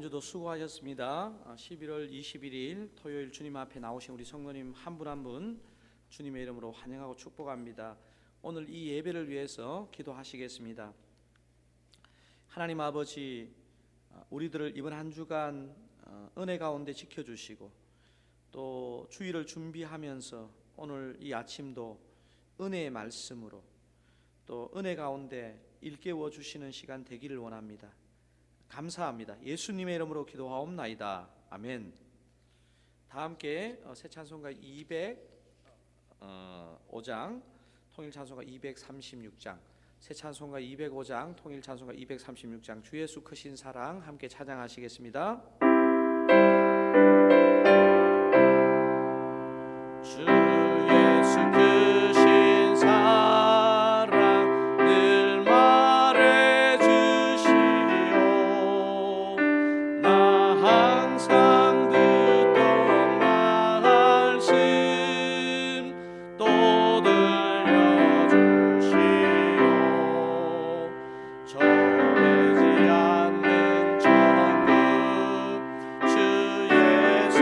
주도 수고하셨습니다. 11월 21일 토요일 주님 앞에 나오신 우리 성도님 한 분 한 분 주님의 이름으로 환영하고 축복합니다. 오늘 이 예배를 위해서 기도하시겠습니다. 하나님 아버지, 우리들을 이번 한 주간 은혜 가운데 지켜주시고 또 주일을 준비하면서 오늘 이 아침도 은혜의 말씀으로 또 은혜 가운데 일깨워 주시는 시간 되기를 원합니다. 감사합니다. 예수님의 이름으로 기도하옵나이다. 아멘. 다 함께 새 찬송가 205장, 통일 찬송가 236장, 새 찬송가 205장, 통일 찬송가 236장, 주 예수 크신 사랑 함께 찬양하시겠습니다. 주 예수 크신 사랑 늘 말해주시오. 나 항상 듣던 말씀 또 들려주시오. 정해지 않는 천국 주 예수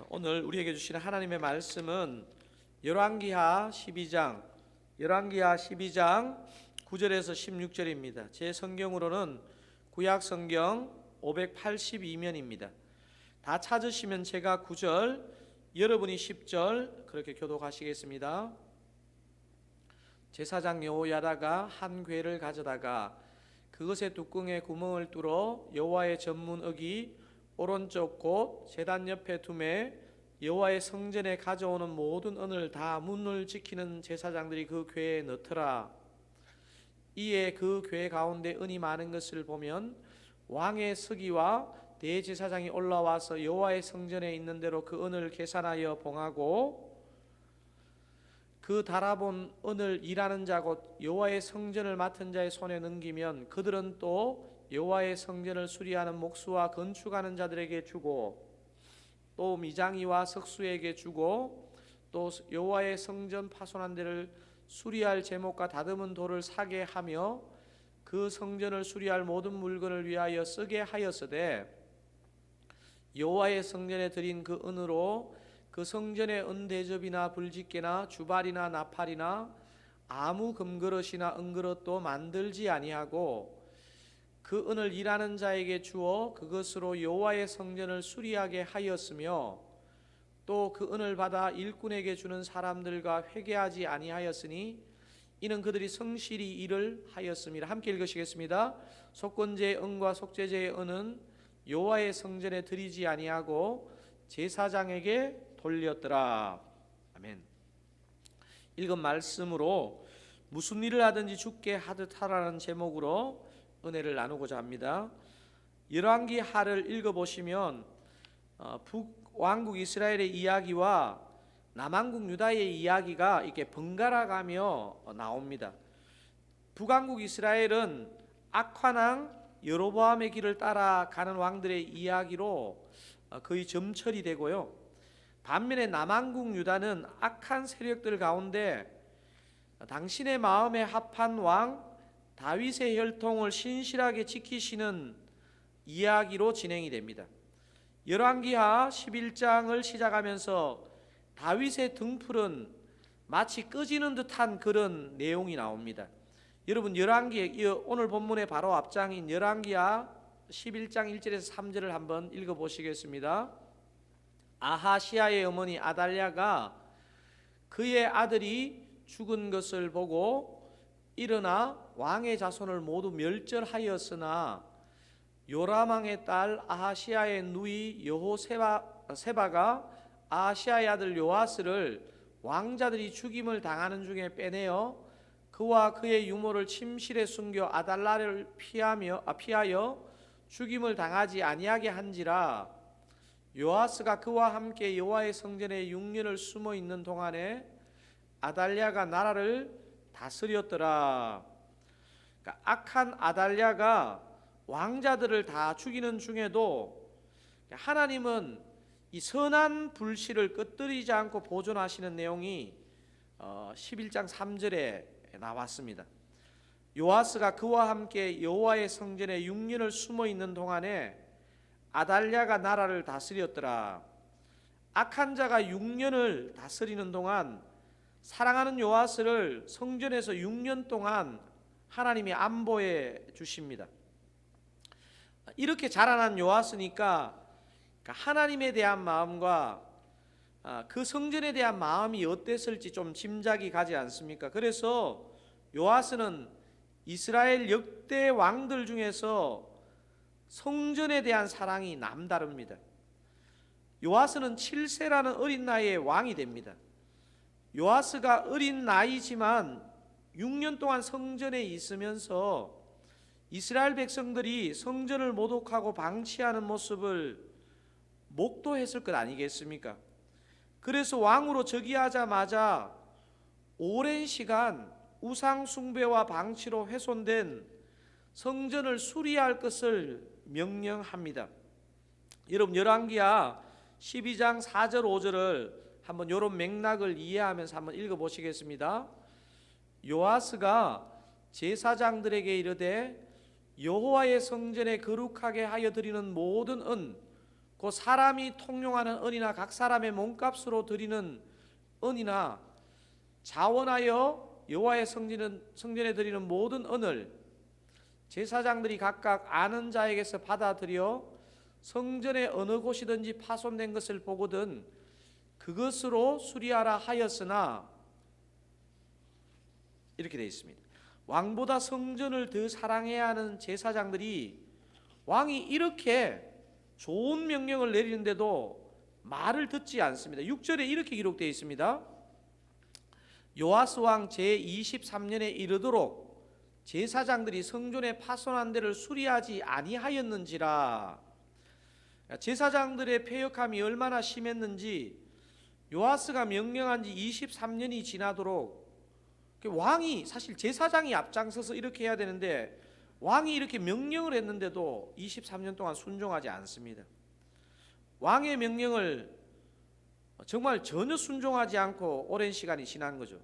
오늘 우리에게 주시는 하나님의 말씀은 열왕기하 12장 9절에서 16절입니다. 제 성경으로는 구약 성경 582면입니다. 다 찾으시면 제가 9절, 여러분이 10절 그렇게 교독하시겠습니다. 제사장 여호야다가 한 궤를 가져다가 그것의 뚜껑에 구멍을 뚫어 여호와의 전문역이 오른쪽 곧 제단 옆에 두매 여호와의 성전에 가져오는 모든 은을 다 문을 지키는 제사장들이 그 궤에 넣더라. 이에 그 궤 가운데 은이 많은 것을 보면 왕의 서기와 대제사장이 올라와서 여호와의 성전에 있는 대로 그 은을 계산하여 봉하고 그 달아본 은을 일하는 자 곧 여호와의 성전을 맡은 자의 손에 넘기면 그들은 또 여호와의 성전을 수리하는 목수와 건축하는 자들에게 주고 또 미장이와 석수에게 주고 또 여호와의 성전 파손한 데를 수리할 제목과 다듬은 돌을 사게 하며 그 성전을 수리할 모든 물건을 위하여 쓰게 하였으되 여호와의 성전에 드린 그 은으로 그 성전의 은대접이나 불집게나 주발이나 나팔이나 아무 금그릇이나 은그릇도 만들지 아니하고 그 은을 일하는 자에게 주어 그것으로 여호와의 성전을 수리하게 하였으며 또 그 은을 받아 일꾼에게 주는 사람들과 회개하지 아니하였으니 이는 그들이 성실히 일을 하였습니다. 함께 읽으시겠습니다. 속건제의 은과 속죄제의 은은 여호와의 성전에 드리지 아니하고 제사장에게 돌렸더라. 아멘. 읽은 말씀으로 무슨 일을 하든지 주께 하듯 하라는 제목으로 은혜를 나누고자 합니다. 열왕기 하를 읽어보시면 북왕국 이스라엘의 이야기와 남왕국 유다의 이야기가 이렇게 번갈아가며 나옵니다. 북왕국 이스라엘은 악한 왕 여로보암의 길을 따라가는 왕들의 이야기로 거의 점철이 되고요. 반면에 남왕국 유다는 악한 세력들 가운데 당신의 마음에 합한 왕 다윗의 혈통을 신실하게 지키시는 이야기로 진행이 됩니다. 열왕기하 11장을 시작하면서 다윗의 등불은 마치 꺼지는 듯한 그런 내용이 나옵니다. 여러분 열왕기 오늘 본문의 바로 앞장인 열왕기하 11장 1절에서 3절을 한번 읽어보시겠습니다. 아하시아의 어머니 아달랴가 그의 아들이 죽은 것을 보고 일어나 왕의 자손을 모두 멸절하였으나 요람왕의 딸 아하시아의 누이 여호세바가 아하시아의 아들 요아스를 왕자들이 죽임을 당하는 중에 빼내어 그와 그의 유모를 침실에 숨겨 아달랴를 피하여 죽임을 당하지 아니하게 한지라. 요아스가 그와 함께 여호와의 성전에 6년을 숨어 있는 동안에 아달랴가 나라를 다스렸더라. 그러니까 악한 아달랴가 왕자들을 다 죽이는 중에도 하나님은 이 선한 불씨를 끄트리지 않고 보존하시는 내용이 11장 3절에 나왔습니다. 요아스가 그와 함께 여호와의 성전에 6년을 숨어 있는 동안에 아달랴가 나라를 다스렸더라. 악한 자가 6년을 다스리는 동안 사랑하는 요아스를 성전에서 6년 동안 하나님이 안보해 주십니다. 이렇게 자라난 요아스니까 하나님에 대한 마음과 그 성전에 대한 마음이 어땠을지 좀 짐작이 가지 않습니까? 그래서 요아스는 이스라엘 역대 왕들 중에서 성전에 대한 사랑이 남다릅니다. 요아스는 7세라는 어린 나이에 왕이 됩니다. 요아스가 어린 나이지만 6년 동안 성전에 있으면서 이스라엘 백성들이 성전을 모독하고 방치하는 모습을 목도했을 것 아니겠습니까? 그래서 왕으로 즉위하자마자 오랜 시간 우상 숭배와 방치로 훼손된 성전을 수리할 것을 명령합니다. 여러분 열왕기하 12장 4절 5절을 한번 이런 맥락을 이해하면서 한번 읽어보시겠습니다. 요아스가 제사장들에게 이르되 여호와의 성전에 거룩하게 하여 드리는 모든 은 그 사람이 통용하는 은이나 각 사람의 몸값으로 드리는 은이나 자원하여 여호와의 성전에 드리는 모든 은을 제사장들이 각각 아는 자에게서 받아들여 성전의 어느 곳이든지 파손된 것을 보거든 그것으로 수리하라 하였으나, 이렇게 되어 있습니다. 왕보다 성전을 더 사랑해야 하는 제사장들이 왕이 이렇게 좋은 명령을 내리는데도 말을 듣지 않습니다. 6절에 이렇게 기록되어 있습니다. 요아스 왕 제23년에 이르도록 제사장들이 성전의 파손한 데를 수리하지 아니하였는지라. 제사장들의 패역함이 얼마나 심했는지 요아스가 명령한 지 23년이 지나도록 왕이, 사실 제사장이 앞장서서 이렇게 해야 되는데 왕이 이렇게 명령을 했는데도 23년 동안 순종하지 않습니다. 왕의 명령을 정말 전혀 순종하지 않고 오랜 시간이 지난 거죠.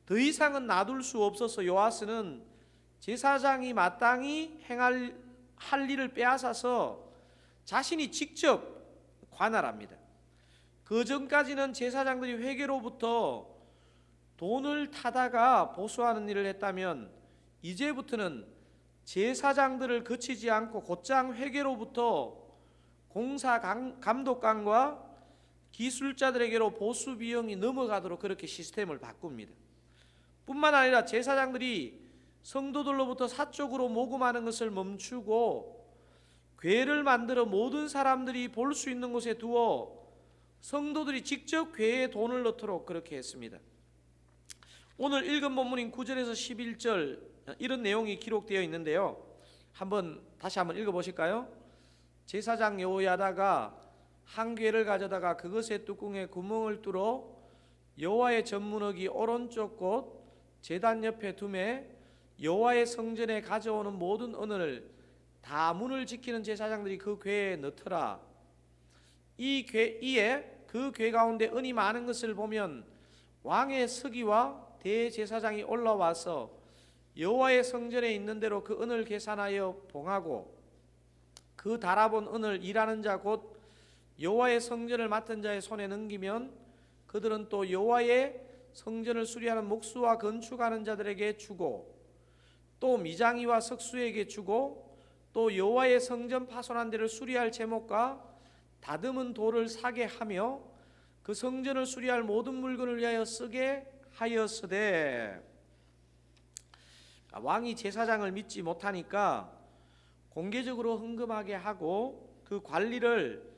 더 이상은 놔둘 수 없어서 요아스는 제사장이 마땅히 할 일을 빼앗아서 자신이 직접 관할합니다. 그 전까지는 제사장들이 회계로부터 돈을 타다가 보수하는 일을 했다면 이제부터는 제사장들을 거치지 않고 곧장 회계로부터 공사 감독관과 기술자들에게로 보수 비용이 넘어가도록 그렇게 시스템을 바꿉니다. 뿐만 아니라 제사장들이 성도들로부터 사적으로 모금하는 것을 멈추고 궤를 만들어 모든 사람들이 볼 수 있는 곳에 두어 성도들이 직접 궤에 돈을 넣도록 그렇게 했습니다. 오늘 읽은 본문인 9절에서 11절 이런 내용이 기록되어 있는데요. 다시 한번 읽어보실까요? 제사장 여호야다가 한 궤를 가져다가 그것의 뚜껑에 구멍을 뚫어 여호와의 전문흙이 오른쪽 곳 제단 옆에 두매 여호와의 성전에 가져오는 모든 은을 다 문을 지키는 제사장들이 그 궤에 넣더라. 이에 그 궤 가운데 은이 많은 것을 보면 왕의 서기와 대제사장이 올라와서 여호와의 성전에 있는 대로 그 은을 계산하여 봉하고 그 달아본 은을 일하는 자 곧 여호와의 성전을 맡은 자의 손에 넘기면 그들은 또 여호와의 성전을 수리하는 목수와 건축하는 자들에게 주고 또 미장이와 석수에게 주고 또 여호와의 성전 파손한 데를 수리할 제목과 다듬은 돌을 사게 하며 그 성전을 수리할 모든 물건을 위하여 쓰게 하였으되, 왕이 제사장을 믿지 못하니까 공개적으로 헌금하게 하고 그 관리를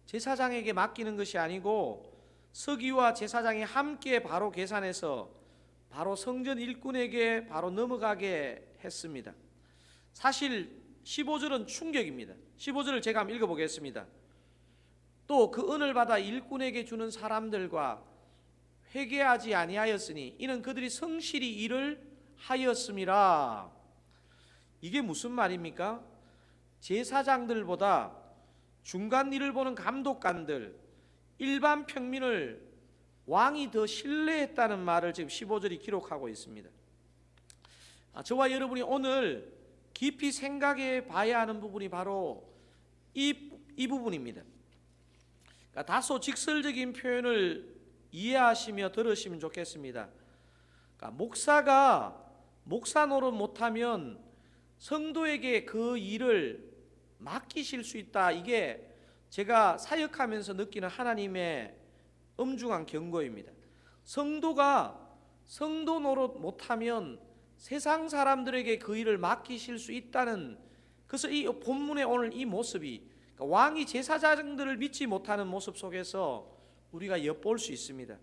제사장에게 맡기는 것이 아니고 서기와 제사장이 함께 바로 계산해서 바로 성전 일꾼에게 바로 넘어가게 했습니다. 사실 15절은 충격입니다. 15절을 제가 한번 읽어보겠습니다. 또 그 은을 받아 일꾼에게 주는 사람들과 회개하지 아니하였으니 이는 그들이 성실히 일을 하였음이라. 이게 무슨 말입니까? 제사장들보다 중간 일을 보는 감독관들, 일반 평민을 왕이 더 신뢰했다는 말을 지금 15절이 기록하고 있습니다. 저와 여러분이 오늘 깊이 생각해 봐야 하는 부분이 바로 이 부분입니다. 그러니까 다소 직설적인 표현을 이해하시며 들으시면 좋겠습니다. 그러니까 목사가 목사 노릇 못하면 성도에게 그 일을 맡기실 수 있다. 이게 제가 사역하면서 느끼는 하나님의 엄중한 경고입니다. 성도가 성도 노릇 못하면 세상 사람들에게 그 일을 맡기실 수 있다는, 그래서 이 본문의 오늘 이 모습이, 그러니까 왕이 제사장들을 믿지 못하는 모습 속에서 우리가 엿볼 수 있습니다.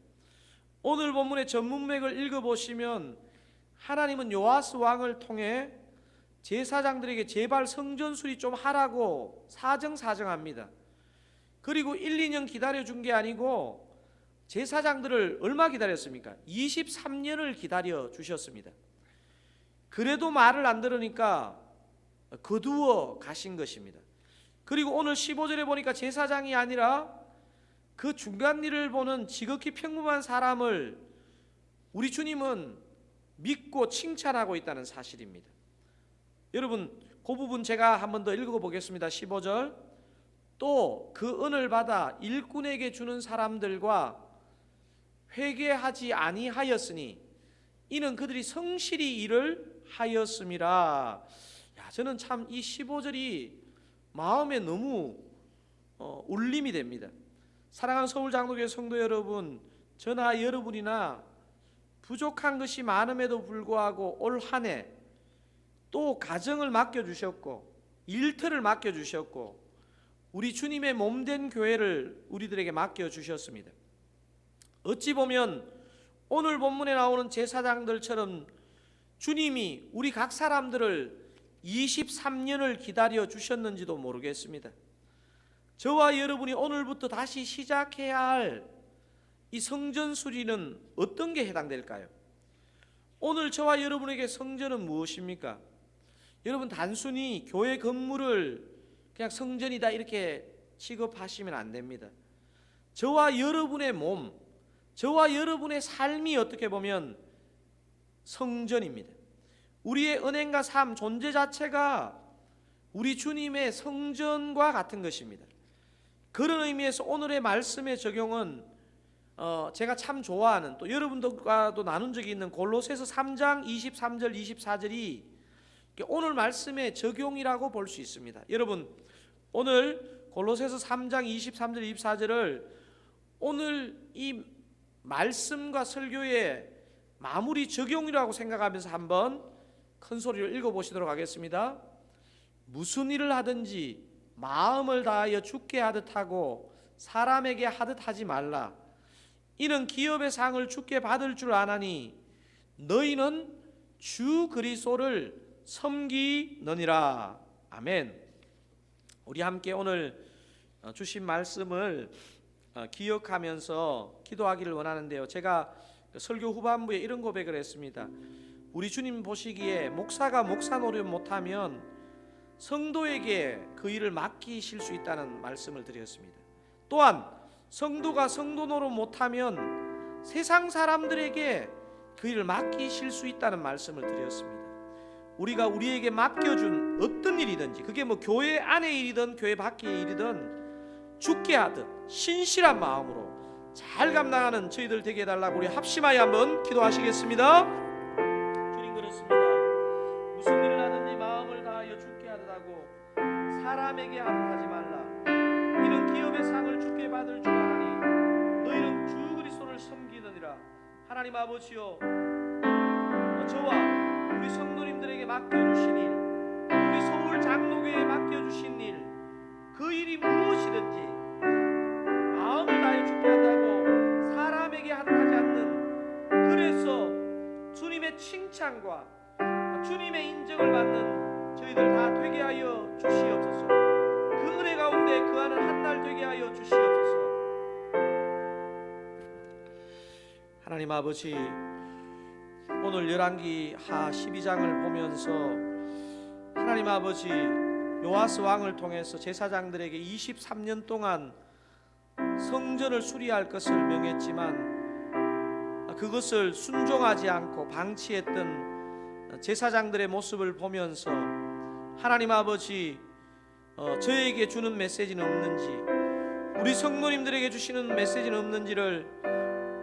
오늘 본문의 전문맥을 읽어보시면 하나님은 요아스 왕을 통해 제사장들에게 제발 성전 수리 좀 하라고 사정합니다. 그리고 1, 2년 기다려준 게 아니고 제사장들을 얼마 기다렸습니까? 23년을 기다려 주셨습니다. 그래도 말을 안 들으니까 거두어 가신 것입니다. 그리고 오늘 15절에 보니까 제사장이 아니라 그 중간 일을 보는 지극히 평범한 사람을 우리 주님은 믿고 칭찬하고 있다는 사실입니다. 여러분, 그 부분 제가 한 번 더 읽어보겠습니다. 15절. 또 그 은을 받아 일꾼에게 주는 사람들과 회개하지 아니하였으니 이는 그들이 성실히 일을 하였음이라. 저는 참 이 15절이 마음에 너무 울림이 됩니다. 사랑하는 서울장로교회 성도 여러분, 저나 여러분이나 부족한 것이 많음에도 불구하고 올 한 해 또 가정을 맡겨주셨고 일터를 맡겨주셨고 우리 주님의 몸된 교회를 우리들에게 맡겨주셨습니다. 어찌 보면 오늘 본문에 나오는 제사장들처럼 주님이 우리 각 사람들을 23년을 기다려 주셨는지도 모르겠습니다. 저와 여러분이 오늘부터 다시 시작해야 할 이 성전 수리는 어떤 게 해당될까요? 오늘 저와 여러분에게 성전은 무엇입니까? 여러분, 단순히 교회 건물을 그냥 성전이다 이렇게 취급하시면 안 됩니다. 저와 여러분의 몸, 저와 여러분의 삶이 어떻게 보면 성전입니다. 우리의 은행과 삶, 존재 자체가 우리 주님의 성전과 같은 것입니다. 그런 의미에서 오늘의 말씀의 적용은 제가 참 좋아하는, 또 여러분들과도 나눈 적이 있는 골로새서 3장 23절 24절이 오늘 말씀의 적용이라고 볼 수 있습니다. 여러분, 오늘 골로새서 3장 23절 24절을 오늘 이 말씀과 설교의 마무리 적용이라고 생각하면서 한번 큰 소리로 읽어보시도록 하겠습니다. 무슨 일을 하든지 마음을 다하여 주께 하듯 하고 사람에게 하듯 하지 말라. 이는 기업의 상을 주께 받을 줄 아나니 너희는 주 그리스도를 섬기느니라. 아멘. 우리 함께 오늘 주신 말씀을 기억하면서 기도하기를 원하는데요. 제가 설교 후반부에 이런 고백을 했습니다. 우리 주님 보시기에 목사가 목사 노릇 못하면 성도에게 그 일을 맡기실 수 있다는 말씀을 드렸습니다. 또한 성도가 성도 노릇 못하면 세상 사람들에게 그 일을 맡기실 수 있다는 말씀을 드렸습니다. 우리가 우리에게 맡겨준 어떤 일이든지, 그게 뭐 교회 안의 일이든 교회 밖의 일이든 주께 하듯 신실한 마음으로 잘 감당하는 저희들 되게 해달라고 우리 합심하여 한번 기도하시겠습니다. 주님, 그렇습니다. 무슨 일을 하든지 마음을 다하여 주께 하듯 하고 사람에게 하듯 하지 말라. 이는 기업의 상을 주께 받을 줄 아니 너희는 주 그리스도를 섬기느니라. 하나님 아버지여, 저와 우리 성도님들에게 맡겨주신 일, 우리 서울 장로교회에 맡겨주신 일, 그 일이 무엇이든지 마음을 다해 주께 한다고 사람에게 하지 않는, 그래서 주님의 칭찬과 주님의 인정을 받는 저희들 다 되게 하여 주시옵소서. 그 은혜 가운데 거하는 한날 되게 하여 주시옵소서. 하나님 아버지, 오늘 열왕기하 12장을 보면서 하나님 아버지, 요아스 왕을 통해서 제사장들에게 23년 동안 성전을 수리할 것을 명했지만 그것을 순종하지 않고 방치했던 제사장들의 모습을 보면서 하나님 아버지, 저에게 주는 메시지는 없는지, 우리 성도님들에게 주시는 메시지는 없는지를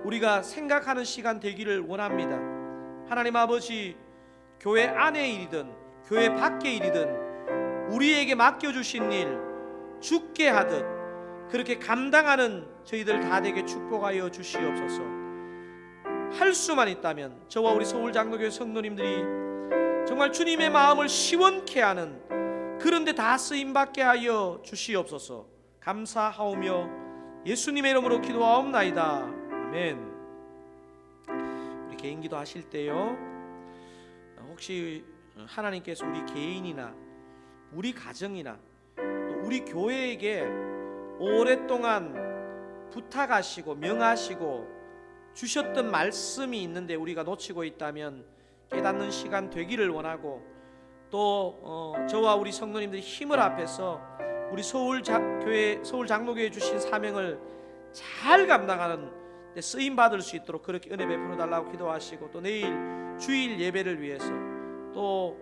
우리가 생각하는 시간 되기를 원합니다. 하나님 아버지, 교회 안의 일이든 교회 밖의 일이든 우리에게 맡겨주신 일 주께 하듯 그렇게 감당하는 저희들 다 되게 축복하여 주시옵소서. 할 수만 있다면 저와 우리 서울장로교회 성도님들이 정말 주님의 마음을 시원케 하는 그런데 다 쓰임받게 하여 주시옵소서. 감사하오며 예수님의 이름으로 기도하옵나이다. 아멘. 우리 개인 기도 하실 때요, 혹시 하나님께서 우리 개인이나 우리 가정이나 또 우리 교회에게 오랫동안 부탁하시고 명하시고 주셨던 말씀이 있는데 우리가 놓치고 있다면 깨닫는 시간 되기를 원하고, 또 저와 우리 성도님들이 힘을 합해서 우리 서울 장로교회 주신 사명을 잘 감당하는 데 쓰임 받을 수 있도록 그렇게 은혜 베풀어 달라고 기도하시고, 또 내일 주일 예배를 위해서 또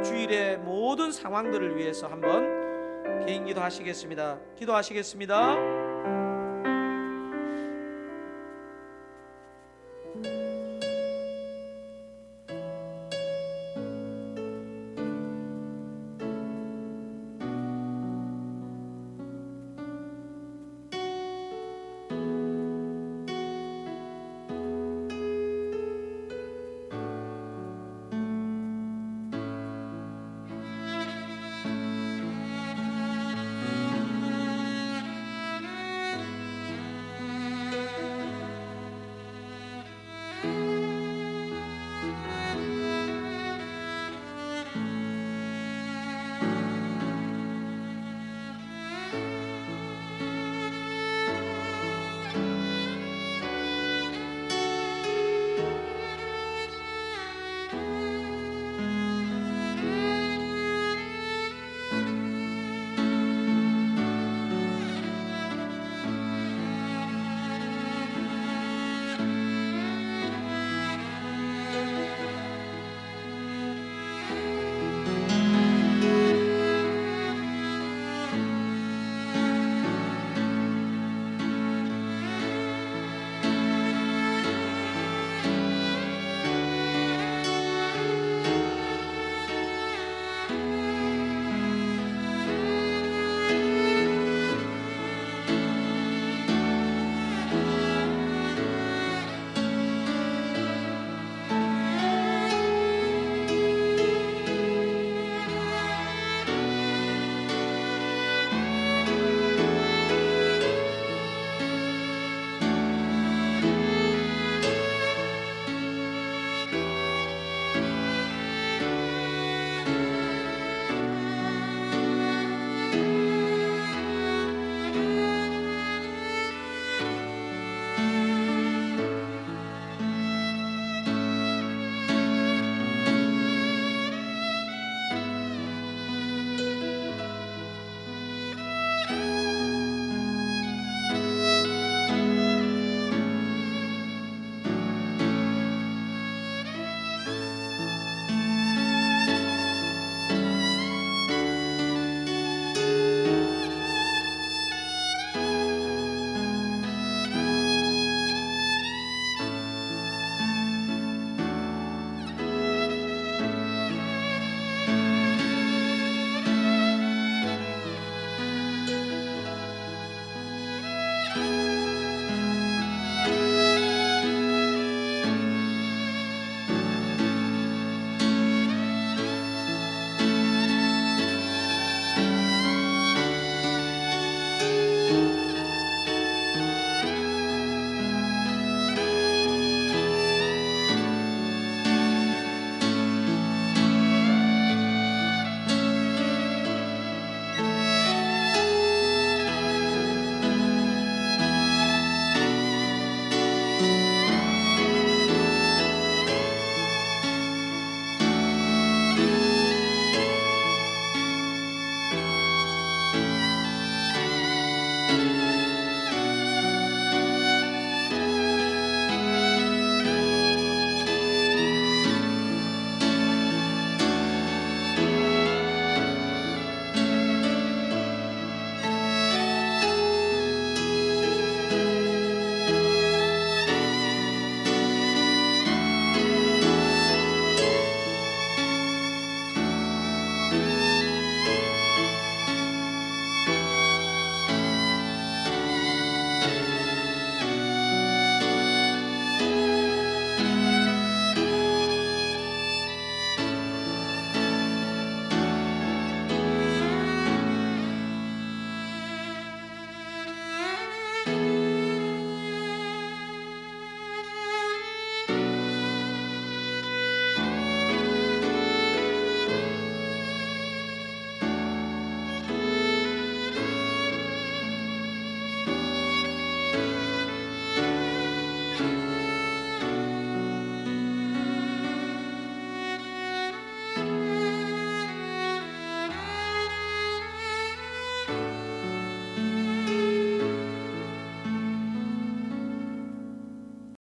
주일의 모든 상황들을 위해서 한번 개인 기도하시겠습니다. 기도하시겠습니다.